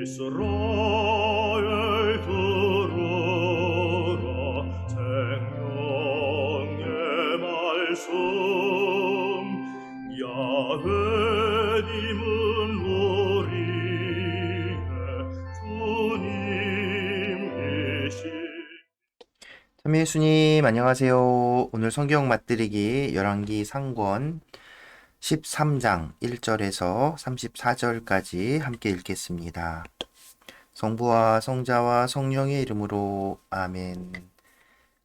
이스라엘 들으라 생명의 말씀 야훼님은 우리의 주님이시. 참 예수님 안녕하세요. 오늘 성경 맛들이기 열왕기 상권 13장 1절에서 34절까지 함께 읽겠습니다. 성부와 성자와 성령의 이름으로 아멘.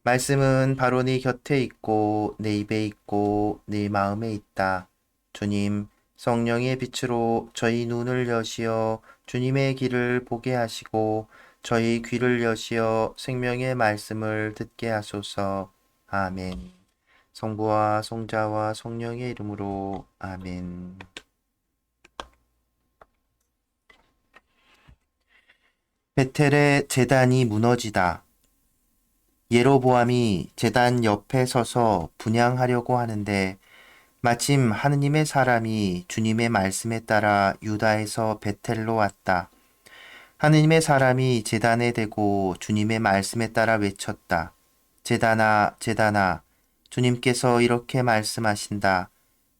말씀은 바로 네 곁에 있고 내 입에 있고 네 마음에 있다. 주님, 성령의 빛으로 저희 눈을 여시어 주님의 길을 보게 하시고 저희 귀를 여시어 생명의 말씀을 듣게 하소서. 아멘. 성부와 성자와 성령의 이름으로 아멘. 베텔의 제단이 무너지다. 예로보암이 제단 옆에 서서 분향하려고 하는데 마침 하느님의 사람이 주님의 말씀에 따라 유다에서 베텔로 왔다. 하느님의 사람이 제단에 대고 주님의 말씀에 따라 외쳤다. 제단아, 제단아, 주님께서 이렇게 말씀하신다.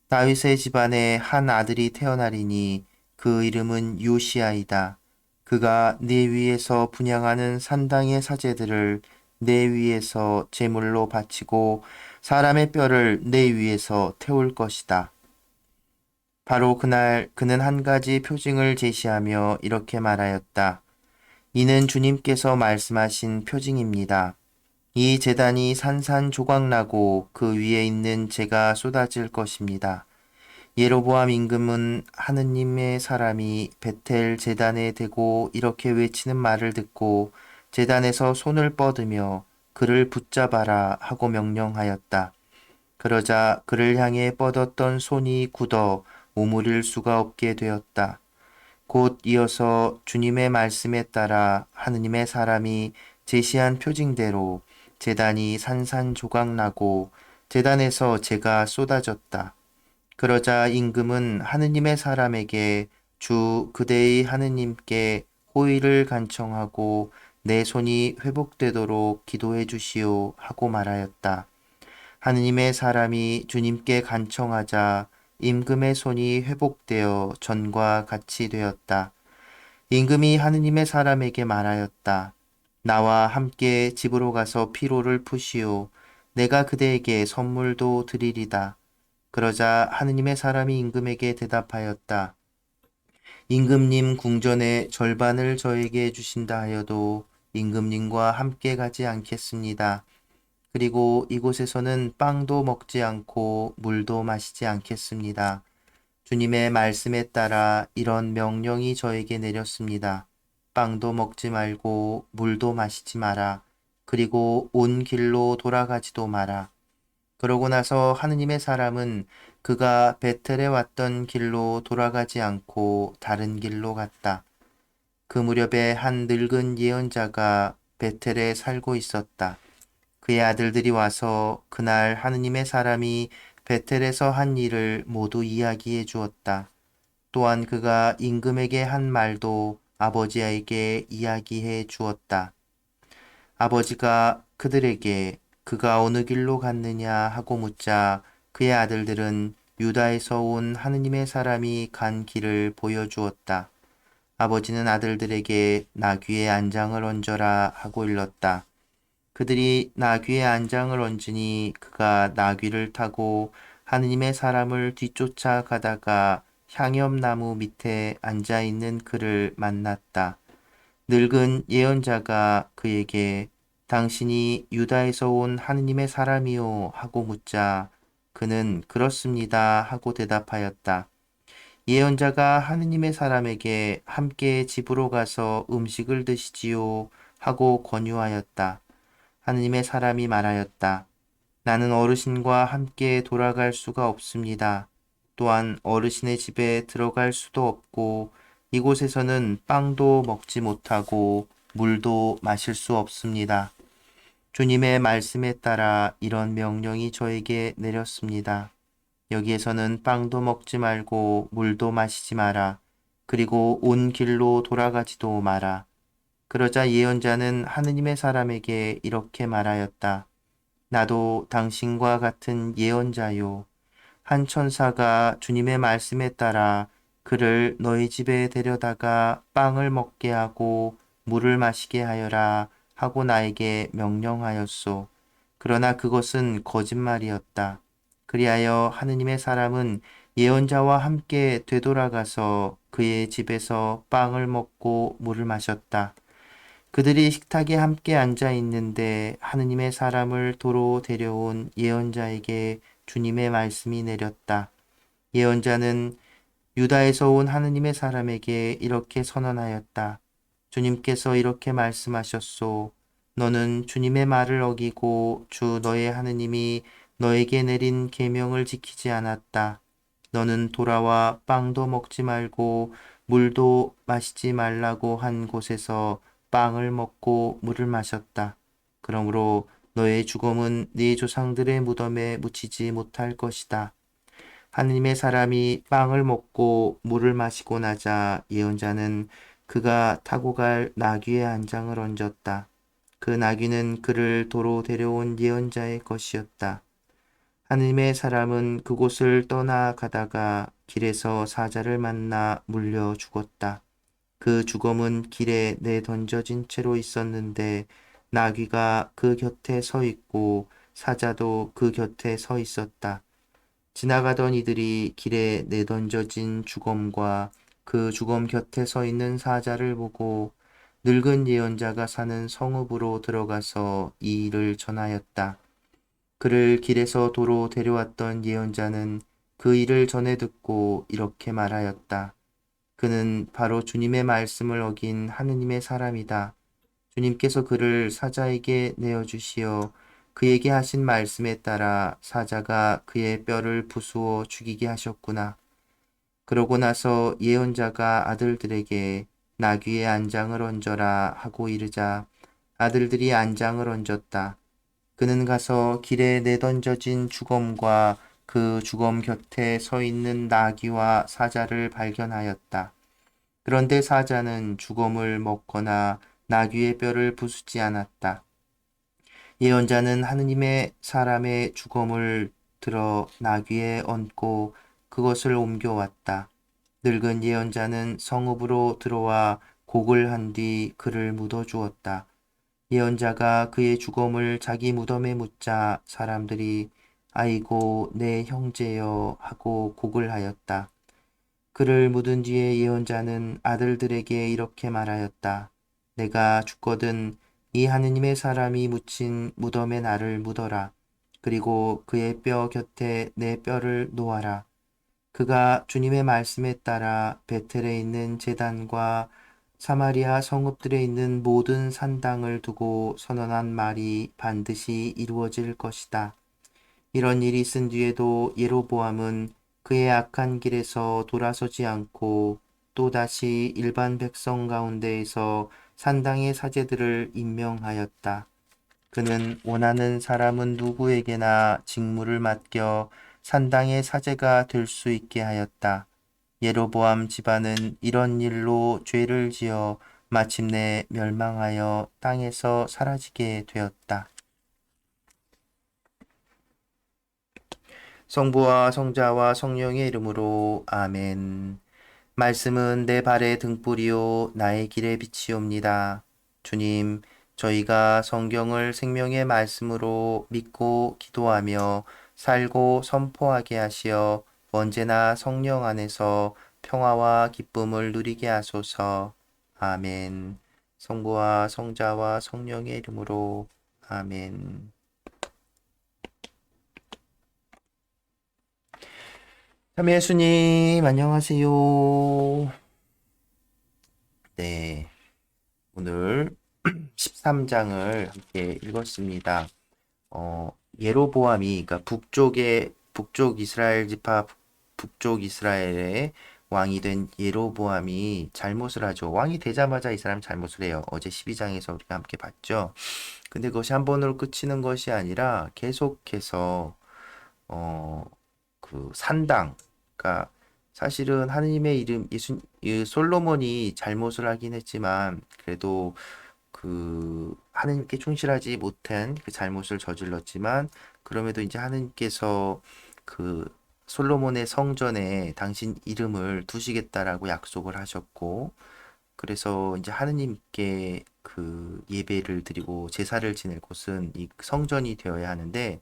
다윗의 집안에 한 아들이 태어나리니 그 이름은 요시아이다. 그가 네 위에서 분향하는 산당의 사제들을 내 위에서 제물로 바치고 사람의 뼈를 내 위에서 태울 것이다. 바로 그날 그는 한 가지 표징을 제시하며 이렇게 말하였다. 이는 주님께서 말씀하신 표징입니다. 이 제단이 산산조각나고 그 위에 있는 재가 쏟아질 것입니다. 예로보암 임금은 하느님의 사람이 베텔 제단에 대고 이렇게 외치는 말을 듣고 제단에서 손을 뻗으며 그를 붙잡아라 하고 명령하였다. 그러자 그를 향해 뻗었던 손이 굳어 오므릴 수가 없게 되었다. 곧 이어서 주님의 말씀에 따라 하느님의 사람이 제시한 표징대로 제단이 산산조각나고 제단에서 재가 쏟아졌다. 그러자 임금은 하느님의 사람에게 주 그대의 하느님께 호의를 간청하고 내 손이 회복되도록 기도해 주시오 하고 말하였다. 하느님의 사람이 주님께 간청하자 임금의 손이 회복되어 전과 같이 되었다. 임금이 하느님의 사람에게 말하였다. 나와 함께 집으로 가서 피로를 푸시오. 내가 그대에게 선물도 드리리다. 그러자 하느님의 사람이 임금에게 대답하였다. 임금님 궁전의 절반을 저에게 주신다 하여도 임금님과 함께 가지 않겠습니다. 그리고 이곳에서는 빵도 먹지 않고 물도 마시지 않겠습니다. 주님의 말씀에 따라 이런 명령이 저에게 내렸습니다. 빵도 먹지 말고 물도 마시지 마라. 그리고 온 길로 돌아가지도 마라. 그러고 나서 하느님의 사람은 그가 베텔에 왔던 길로 돌아가지 않고 다른 길로 갔다. 그 무렵에 한 늙은 예언자가 베텔에 살고 있었다. 그의 아들들이 와서 그날 하느님의 사람이 베텔에서 한 일을 모두 이야기해 주었다. 또한 그가 임금에게 한 말도 아버지에게 이야기해 주었다. 아버지가 그들에게 그가 어느 길로 갔느냐 하고 묻자 그의 아들들은 유다에서 온 하느님의 사람이 간 길을 보여주었다. 아버지는 아들들에게 나귀의 안장을 얹어라 하고 일렀다. 그들이 나귀의 안장을 얹으니 그가 나귀를 타고 하느님의 사람을 뒤쫓아 가다가 향엽나무 밑에 앉아 있는 그를 만났다. 늙은 예언자가 그에게 당신이 유다에서 온 하느님의 사람이요 하고 묻자 그는 그렇습니다 하고 대답하였다. 예언자가 하느님의 사람에게 함께 집으로 가서 음식을 드시지요 하고 권유하였다. 하느님의 사람이 말하였다. 나는 어르신과 함께 돌아갈 수가 없습니다. 또한 어르신의 집에 들어갈 수도 없고 이곳에서는 빵도 먹지 못하고 물도 마실 수 없습니다. 주님의 말씀에 따라 이런 명령이 저에게 내렸습니다. 여기에서는 빵도 먹지 말고 물도 마시지 마라. 그리고 온 길로 돌아가지도 마라. 그러자 예언자는 하느님의 사람에게 이렇게 말하였다. 나도 당신과 같은 예언자요. 한 천사가 주님의 말씀에 따라 그를 너희 집에 데려다가 빵을 먹게 하고 물을 마시게 하여라 하고 나에게 명령하였소. 그러나 그것은 거짓말이었다. 그리하여 하느님의 사람은 예언자와 함께 되돌아가서 그의 집에서 빵을 먹고 물을 마셨다. 그들이 식탁에 함께 앉아 있는데 하느님의 사람을 도로 데려온 예언자에게 주님의 말씀이 내렸다. 예언자는 유다에서 온 하느님의 사람에게 이렇게 선언하였다. 주님께서 이렇게 말씀하셨소. 너는 주님의 말을 어기고 주 너의 하느님이 너에게 내린 계명을 지키지 않았다. 너는 돌아와 빵도 먹지 말고 물도 마시지 말라고 한 곳에서 빵을 먹고 물을 마셨다. 그러므로 너의 죽음은 네 조상들의 무덤에 묻히지 못할 것이다. 하느님의 사람이 빵을 먹고 물을 마시고 나자 예언자는 그가 타고 갈 나귀의 안장을 얹었다. 그 나귀는 그를 도로 데려온 예언자의 것이었다. 하느님의 사람은 그곳을 떠나가다가 길에서 사자를 만나 물려 죽었다. 그 죽음은 길에 내던져진 채로 있었는데 나귀가 그 곁에 서 있고 사자도 그 곁에 서 있었다. 지나가던 이들이 길에 내던져진 죽음과 그 죽음 곁에 서 있는 사자를 보고 늙은 예언자가 사는 성읍으로 들어가서 이 일을 전하였다. 그를 길에서 도로 데려왔던 예언자는 그 일을 전해 듣고 이렇게 말하였다. 그는 바로 주님의 말씀을 어긴 하느님의 사람이다. 주님께서 그를 사자에게 내어주시어 그에게 하신 말씀에 따라 사자가 그의 뼈를 부수어 죽이게 하셨구나. 그러고 나서 예언자가 아들들에게 나귀의 안장을 얹어라 하고 이르자 아들들이 안장을 얹었다. 그는 가서 길에 내던져진 주검과 그 주검 곁에 서 있는 나귀와 사자를 발견하였다. 그런데 사자는 주검을 먹거나 나귀의 뼈를 부수지 않았다. 예언자는 하느님의 사람의 주검을 들어 나귀에 얹고 그것을 옮겨왔다. 늙은 예언자는 성읍으로 들어와 곡을 한 뒤 그를 묻어주었다. 예언자가 그의 주검을 자기 무덤에 묻자 사람들이 아이고 내 형제여 하고 곡을 하였다. 그를 묻은 뒤에 예언자는 아들들에게 이렇게 말하였다. 내가 죽거든 이 하느님의 사람이 묻힌 무덤에 나를 묻어라. 그리고 그의 뼈 곁에 내 뼈를 놓아라. 그가 주님의 말씀에 따라 베텔에 있는 제단과 사마리아 성읍들에 있는 모든 산당을 두고 선언한 말이 반드시 이루어질 것이다. 이런 일이 있은 뒤에도 예로보암은 그의 악한 길에서 돌아서지 않고 또다시 일반 백성 가운데에서 산당의 사제들을 임명하였다. 그는 원하는 사람은 누구에게나 직무를 맡겨 산당의 사제가 될 수 있게 하였다. 예로보암 집안은 이런 일로 죄를 지어 마침내 멸망하여 땅에서 사라지게 되었다. 성부와 성자와 성령의 이름으로 아멘. 말씀은 내 발의 등불이요 나의 길의 빛이옵니다. 주님, 저희가 성경을 생명의 말씀으로 믿고 기도하며 살고 선포하게 하시어 언제나 성령 안에서 평화와 기쁨을 누리게 하소서. 아멘. 성부와 성자와 성령의 이름으로 아멘. 참 예수님, 안녕하세요. 네, 오늘 13장을 함께 읽었습니다. 예로보암이, 그러니까 북쪽 이스라엘 지파, 북쪽 이스라엘의 왕이 된 예로보암이 잘못을 하죠. 왕이 되자마자 이 사람 잘못을 해요. 어제 12장에서 우리가 함께 봤죠. 근데 그것이 한 번으로 끝이는 것이 아니라 계속해서, 그 산당, 그러니까 사실은 하느님의 이름 이 솔로몬이 잘못을 하긴 했지만 그래도 그 하느님께 충실하지 못한 그 잘못을 저질렀지만 그럼에도 이제 하느님께서 그 솔로몬의 성전에 당신 이름을 두시겠다라고 약속을 하셨고 그래서 이제 하느님께 그 예배를 드리고 제사를 지낼 곳은 이 성전이 되어야 하는데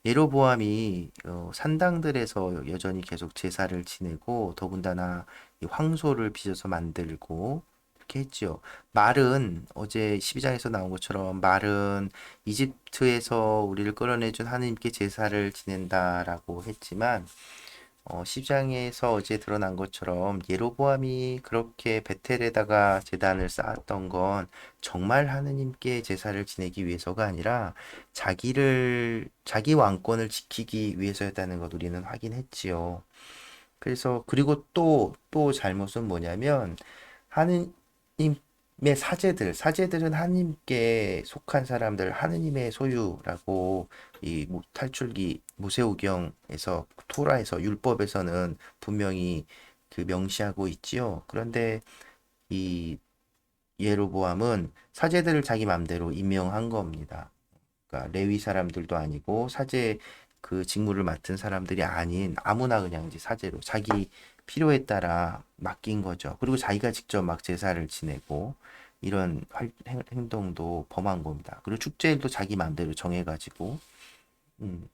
예로보암이 산당들에서 여전히 계속 제사를 지내고 더군다나 이 황소를 빚어서 만들고 이렇게 했지요. 말은 어제 12장에서 나온 것처럼 말은 이집트에서 우리를 끌어내준 하느님께 제사를 지낸다라고 했지만 10장에서 어제 드러난 것처럼 예로보암이 그렇게 베텔에다가 제단을 쌓았던 건 정말 하느님께 제사를 지내기 위해서가 아니라 자기 왕권을 지키기 위해서였다는 것 우리는 확인했지요. 그래서 그리고 또 잘못은 뭐냐면 하느님의 사제들은 하느님께 속한 사람들, 하느님의 소유라고 이 탈출기 모세오경에서 토라에서 율법에서는 분명히 그 명시하고 있지요. 그런데 이 예로보암은 사제들을 자기 맘대로 임명한 겁니다. 그러니까 레위 사람들도 아니고 사제 그 직무를 맡은 사람들이 아닌 아무나 그냥 이제 사제로 자기 필요에 따라 맡긴 거죠. 그리고 자기가 직접 막 제사를 지내고 이런 행동도 범한 겁니다. 그리고 축제일도 자기 맘대로 정해가지고 음,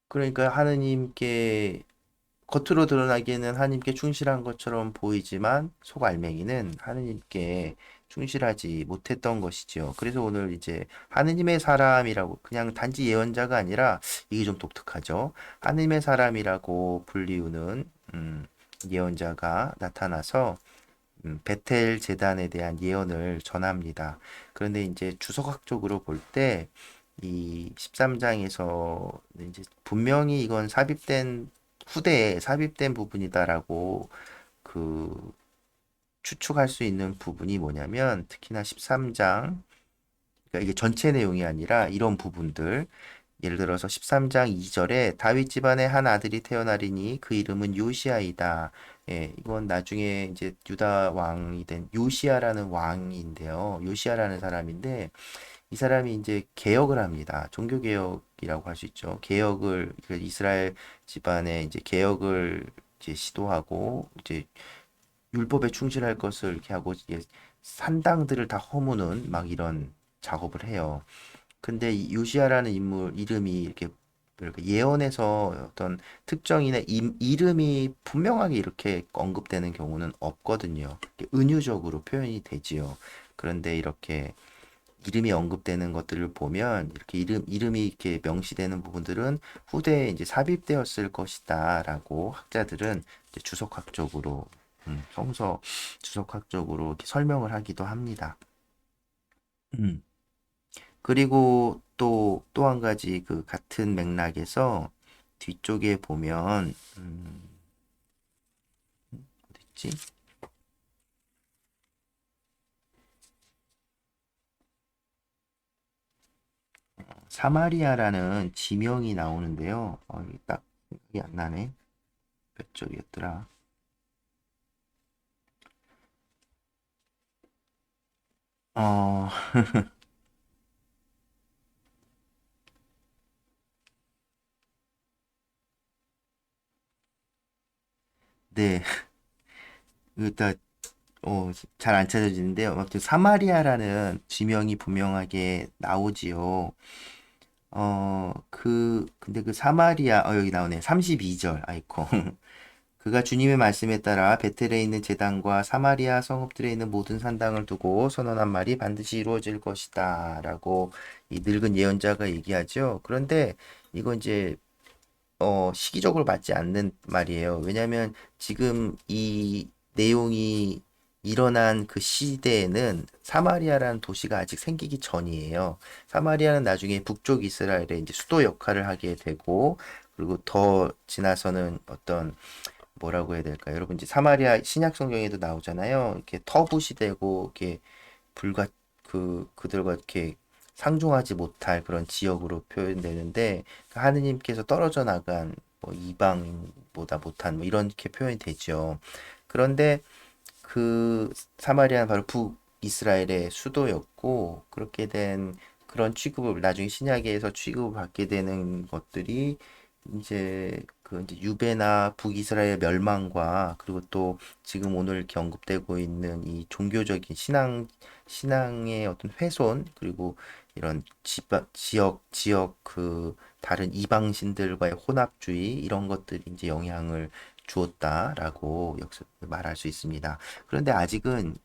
그러니까 하느님께 겉으로 드러나기에는 하느님께 충실한 것처럼 보이지만 속 알맹이는 하느님께 충실하지 못했던 것이지요. 그래서 오늘 이제 하느님의 사람이라고 그냥 단지 예언자가 아니라 이게 좀 독특하죠. 하느님의 사람이라고 불리우는 예언자가 나타나서 베텔 제단에 대한 예언을 전합니다. 그런데 이제 주석학적으로 볼 때 이 13장에서 이제 분명히 이건 후대에 삽입된 부분이다라고 그 추측할 수 있는 부분이 뭐냐면 특히나 13장 그러니까 이게 전체 내용이 아니라 이런 부분들 예를 들어서 13장 2절에 다윗 집안의 한 아들이 태어나리니 그 이름은 요시아이다. 예, 이건 나중에 이제 유다 왕이 된 요시아라는 왕인데요. 요시아라는 사람인데 이 사람이 이제 개혁을 합니다. 종교 개혁이라고 할 수 있죠. 그 이스라엘 집안의 이제 개혁을 이제 시도하고 이제 율법에 충실할 것을 이렇게 하고 이제 산당들을 다 허무는 막 이런 작업을 해요. 근데 이 요시아라는 인물 이름이 이렇게 예언에서 어떤 특정인의 이름이 분명하게 이렇게 언급되는 경우는 없거든요. 은유적으로 표현이 되지요. 그런데 이렇게 이름이 언급되는 것들을 보면 이렇게 이름이 이렇게 명시되는 부분들은 후대에 이제 삽입되었을 것이다라고 학자들은 이제 주석학적으로 성서 주석학적으로 이렇게 설명을 하기도 합니다. 음. 그리고 또 한 가지 그 같은 맥락에서 뒤쪽에 보면 어딨지? 사마리아라는 지명이 나오는데요. 이게 딱 생각이 안 나네. 몇 절이었더라. 어, 네. 일단 잘 안 찾아지는데요. 아무튼 사마리아라는 지명이 분명하게 나오지요. 근데 그 사마리아, 여기 나오네. 32절, 아이코. 그가 주님의 말씀에 따라 베텔에 있는 제단과 사마리아 성읍들에 있는 모든 산당을 두고 선언한 말이 반드시 이루어질 것이다. 라고 이 늙은 예언자가 얘기하죠. 그런데 이건 이제, 시기적으로 맞지 않는 말이에요. 왜냐하면 지금 이 내용이 일어난 그 시대에는 사마리아라는 도시가 아직 생기기 전이에요. 사마리아는 나중에 북쪽 이스라엘의 이제 수도 역할을 하게 되고, 그리고 더 지나서는 어떤 뭐라고 해야 될까? 여러분 이제 사마리아 신약 성경에도 나오잖아요. 이렇게 터부시되고 이렇게 불과 그들과 이렇게 상종하지 못할 그런 지역으로 표현되는데 그 하느님께서 떨어져 나간 뭐 이방인보다 못한 뭐 이렇게 표현이 되죠. 그런데 그 사마리아는 바로 북이스라엘의 수도였고 그렇게 된 그런 취급을 나중에 신약에서 취급을 받게 되는 것들이 이제 유배나 북이스라엘 멸망과 그리고 또 지금 오늘 이렇게 언급되고 있는 이 종교적인 신앙의 어떤 훼손 그리고 이런 지역 그 다른 이방신들과의 혼합주의 이런 것들이 이제 영향을 주었다라고 역사 말할 수 있습니다. 그런데 아직은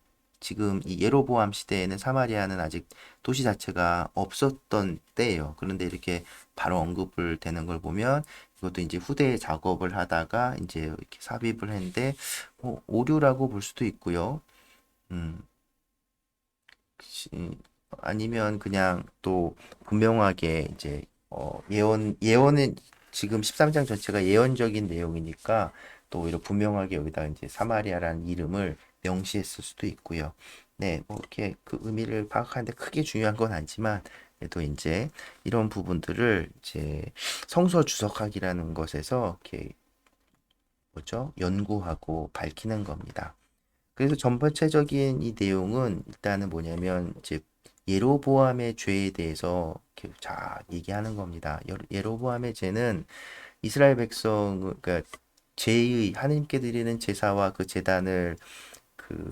지금 이 예로보암 시대에는 사마리아는 아직 도시 자체가 없었던 때예요. 그런데 이렇게 바로 언급을 되는 걸 보면 이것도 이제 후대 작업을 하다가 이제 이렇게 삽입을 했는데 뭐 오류라고 볼 수도 있고요. 음, 시- 아니면 그냥 또 분명하게 이제 예언은 지금 13장 전체가 예언적인 내용이니까 또 오히려 분명하게 여기다 이제 사마리아라는 이름을 명시했을 수도 있고요. 네, 뭐 이렇게 그 의미를 파악하는데 크게 중요한 건 아니지만 그래도 이제 이런 부분들을 이제 성서 주석학이라는 것에서 이렇게 뭐죠? 연구하고 밝히는 겁니다. 그래서 전반체적인 이 내용은 일단은 뭐냐면 이제 예로보암의 죄에 대해서 이렇게 자 얘기하는 겁니다. 예로보암의 죄는 이스라엘 백성 그러니까 제의 하나님께 드리는 제사와 그 제단을 그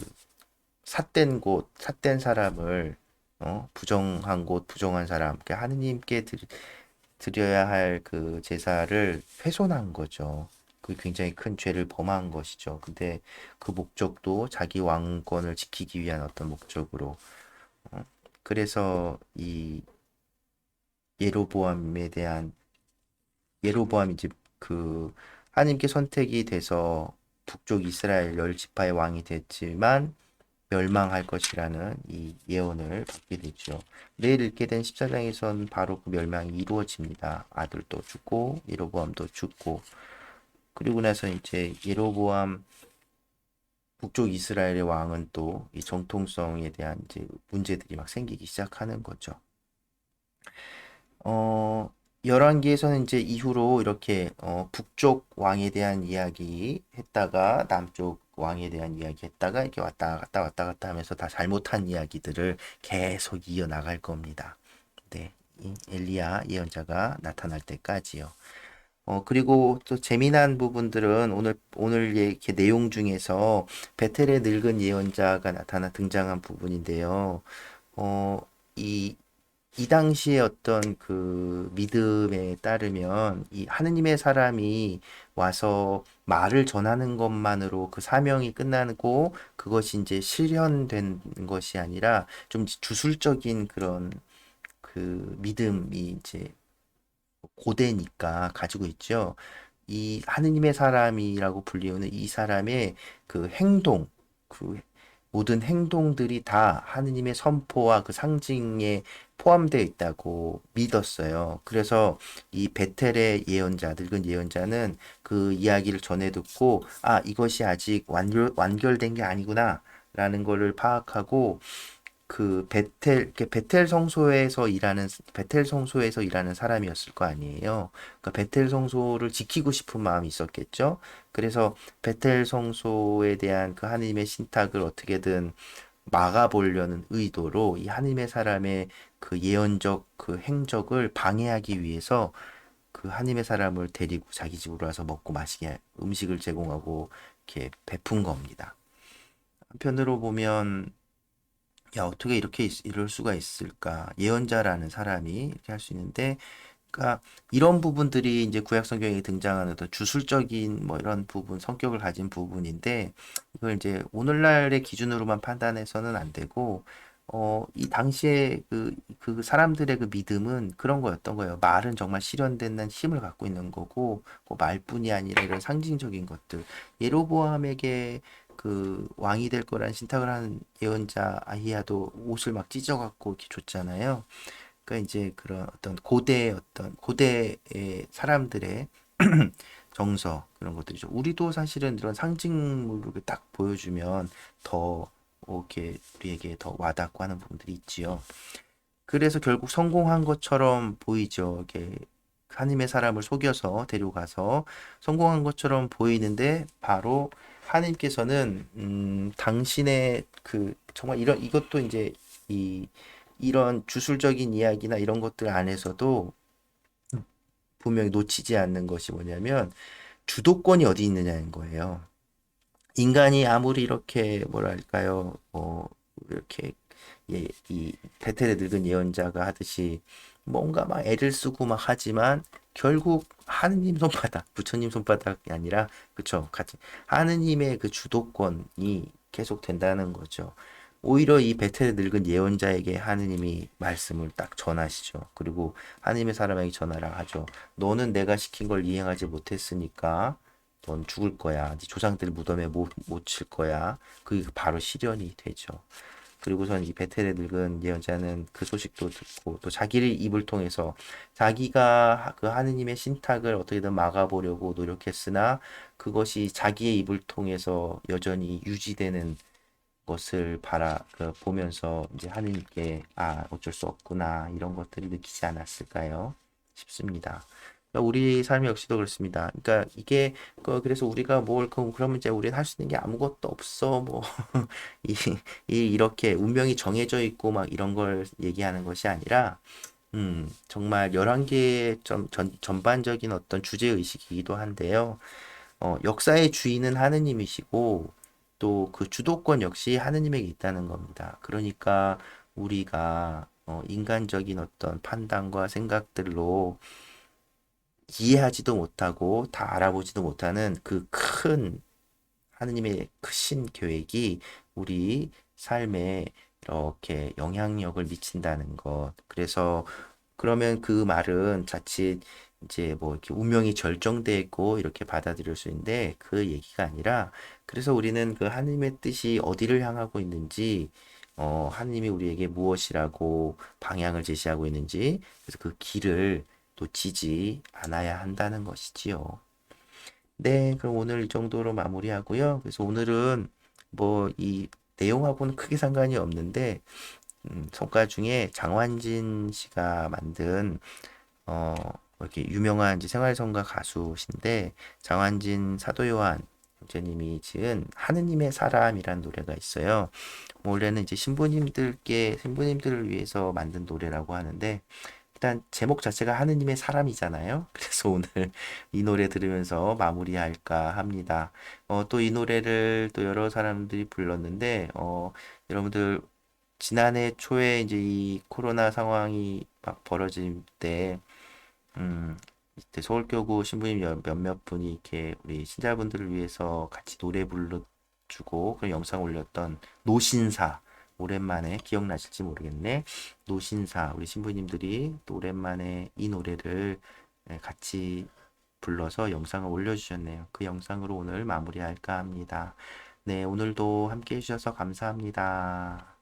삿된 사람을 부정한 곳 부정한 사람 그러니까 하느님께 드려야 할 그 제사를 훼손한 거죠. 그 굉장히 큰 죄를 범한 것이죠. 근데 그 목적도 자기 왕권을 지키기 위한 어떤 목적으로. 어, 그래서 이 예로보암에 대한 예로보암이 이제 그 하나님께 선택이 돼서 북쪽 이스라엘 열 지파의 왕이 됐지만 멸망할 것이라는 이 예언을 받게 되죠. 내일 읽게 된 14장에선 바로 그 멸망이 이루어집니다. 아들도 죽고 예로보암도 죽고 그리고 나서 이제 예로보암 북쪽 이스라엘의 왕은 또 이 정통성에 대한 이제 문제들이 막 생기기 시작하는 거죠. 어, 열왕기에서는 이제 이후로 이렇게 북쪽 왕에 대한 이야기 했다가 남쪽 왕에 대한 이야기 했다가 이렇게 왔다 갔다 하면서 다 잘못한 이야기들을 계속 이어나갈 겁니다. 네, 이 엘리야 예언자가 나타날 때까지요. 그리고 또 재미난 부분들은 오늘 이렇게 내용 중에서 베텔의 늙은 예언자가 등장한 부분인데요. 어, 이 이 당시에 어떤 그 믿음에 따르면 이 하느님의 사람이 와서 말을 전하는 것만으로 그 사명이 끝나고 그것이 이제 실현된 것이 아니라 좀 주술적인 그런 그 믿음이 이제 고대니까 가지고 있죠. 이 하느님의 사람이라고 불리우는 이 사람의 그 행동, 그 모든 행동들이 다 하느님의 선포와 그 상징에 포함되어 있다고 믿었어요. 그래서 이 베텔의 예언자, 늙은 예언자는 그 이야기를 전해 듣고, 아, 이것이 아직 완결된 게 아니구나, 라는 거를 파악하고, 그 베텔 성소에서 일하는 사람이었을 거 아니에요. 그러니까 베텔 성소를 지키고 싶은 마음이 있었겠죠. 그래서 베텔 성소에 대한 그 하느님의 신탁을 어떻게든 막아보려는 의도로 이 하느님의 사람의 그 예언적 그 행적을 방해하기 위해서 그 하느님의 사람을 데리고 자기 집으로 와서 먹고 마시게 음식을 제공하고 이렇게 베푼 겁니다. 한편으로 보면 야, 어떻게 이럴 수가 있을까? 예언자라는 사람이 이렇게 할 수 있는데, 그러니까 이런 부분들이 이제 구약 성경에 등장하는 어떤 주술적인 뭐 이런 부분, 성격을 가진 부분인데, 이걸 이제 오늘날의 기준으로만 판단해서는 안 되고, 이 당시에 그 사람들의 그 믿음은 그런 거였던 거예요. 말은 정말 실현되는 힘을 갖고 있는 거고, 뭐 말뿐이 아니라 이런 상징적인 것들. 예로보암에게 그 왕이 될 거란 신탁을 하는 예언자 아히야도 옷을 막 찢어갖고 이렇게 줬잖아요. 그러니까 이제 그런 어떤 고대의 사람들의 정서 그런 것들이죠. 우리도 사실은 이런 상징물을 딱 보여주면 더 이렇게 우리에게 더 와닿고 하는 부분들이 있지요. 그래서 결국 성공한 것처럼 보이죠. 이게 하나님의 사람을 속여서 데려가서 성공한 것처럼 보이는데 바로 하나님께서는 당신의 그 정말 이것도 이제 이 이런 주술적인 이야기나 이런 것들 안에서도 분명히 놓치지 않는 것이 뭐냐면 주도권이 어디 있느냐는 거예요. 인간이 아무리 이렇게 뭐랄까요, 이렇게 이 베텔에 늙은 예언자가 하듯이 뭔가 막 애를 쓰고 막 하지만 결국 하느님 손바닥, 부처님 손바닥이 아니라 그쵸, 같이 하느님의 그 주도권이 계속 된다는 거죠. 오히려 이 베텔에 늙은 예언자에게 하느님이 말씀을 딱 전하시죠. 그리고 하느님의 사람에게 전하라 하죠. 너는 내가 시킨 걸 이행하지 못했으니까 넌 죽을 거야. 네 조상들 무덤에 못 칠 거야. 그게 바로 실현이 되죠. 그리고선 이 베텔에 늙은 예언자는 그 소식도 듣고 또 자기를 입을 통해서 자기가 그 하느님의 신탁을 어떻게든 막아보려고 노력했으나 그것이 자기의 입을 통해서 여전히 유지되는 것을 보면서 이제 하느님께 어쩔 수 없구나 이런 것들을 느끼지 않았을까요? 싶습니다. 그러니까 우리 삶 역시도 그렇습니다. 그러니까 이게 그래서 우리가 그러면 이제 우리는 할 수 있는 게 아무것도 없어 뭐 이, 이렇게 운명이 정해져 있고 막 이런 걸 얘기하는 것이 아니라 정말 11개의 전반적인 어떤 주제 의식이기도 한데요. 역사의 주인은 하느님이시고 또 그 주도권 역시 하느님에게 있다는 겁니다. 그러니까 우리가 인간적인 어떤 판단과 생각들로 이해하지도 못하고 다 알아보지도 못하는 그 큰 하느님의 크신 계획이 우리 삶에 이렇게 영향력을 미친다는 것. 그래서 그러면 그 말은 자칫 이제 뭐 이렇게 운명이 절정돼 있고 이렇게 받아들일 수 있는데 그 얘기가 아니라 그래서 우리는 그 하느님의 뜻이 어디를 향하고 있는지 하느님이 우리에게 무엇이라고 방향을 제시하고 있는지 그래서 그 길을 놓치지 않아야 한다는 것이지요. 네, 그럼 오늘 이 정도로 마무리하고요. 그래서 오늘은 뭐 이 내용하고는 크게 상관이 없는데 성가 중에 장완진 씨가 만든 이렇게 유명한 이제 생활성가 가수신데 장완진 사도요한 형제님이 지은 하느님의 사람이라는 노래가 있어요. 원래는 이제 신부님들을 위해서 만든 노래라고 하는데 일단 제목 자체가 하느님의 사람이잖아요. 그래서 오늘 이 노래 들으면서 마무리할까 합니다. 또 이 노래를 또 여러 사람들이 불렀는데 여러분들 지난해 초에 이제 이 코로나 상황이 막 벌어질 때 이때 서울교구 신부님 몇몇 분이 이렇게 우리 신자분들을 위해서 같이 노래 불러주고 그런 영상 올렸던 노신사 오랜만에 기억나실지 모르겠네. 노신사 우리 신부님들이 또 오랜만에 이 노래를 같이 불러서 영상을 올려주셨네요. 그 영상으로 오늘 마무리할까 합니다. 네, 오늘도 함께 해주셔서 감사합니다.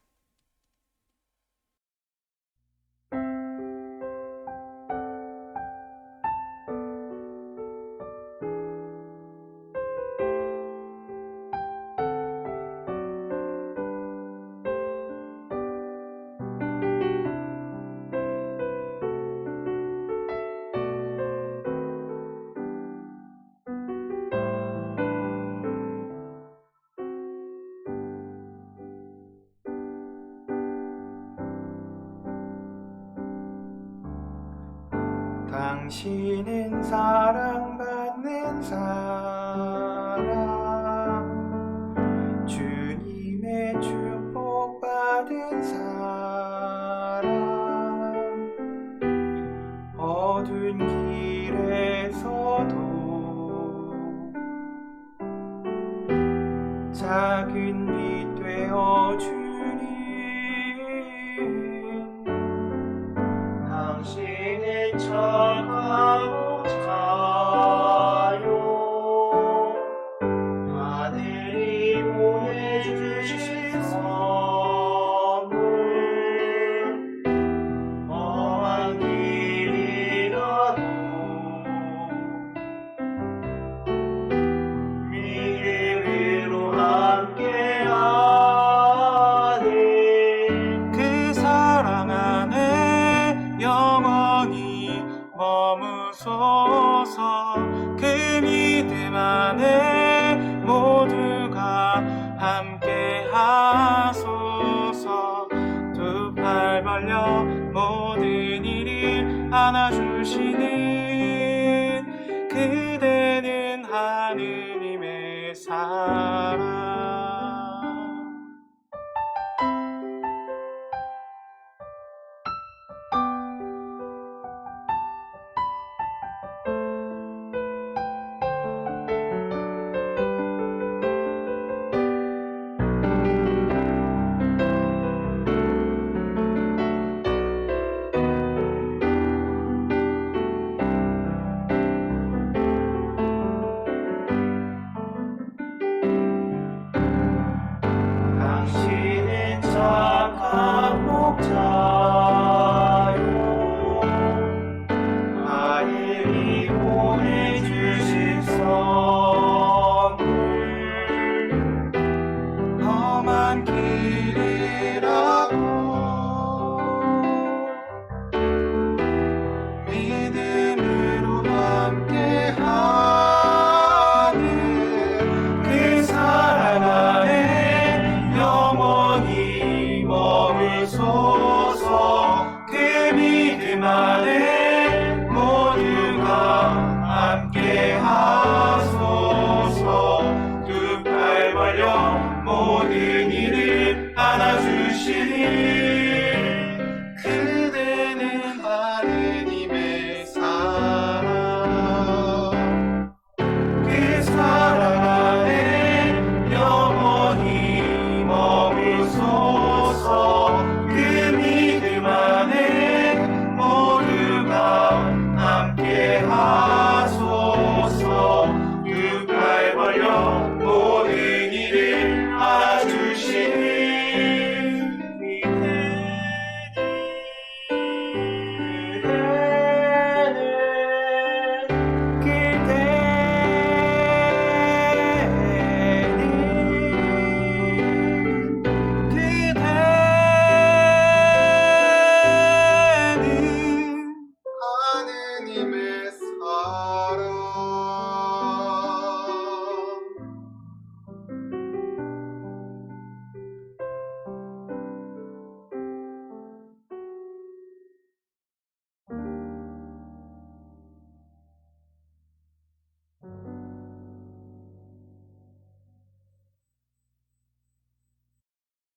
당신은 사랑받는 사람, 주님의 축복받은 사람, 어두운 길에서도 작은 빛 되어 주니 당신의 착하고 자요 하늘이 보내주신 선물 험한 길이라도 미래로 함께하네 그 사랑 안에 영원히 주소서. 그 믿음 안에 모두가 함께 하소서. 두 팔 벌려 모든 일을 안아주시는 그대는 하느님의 사랑.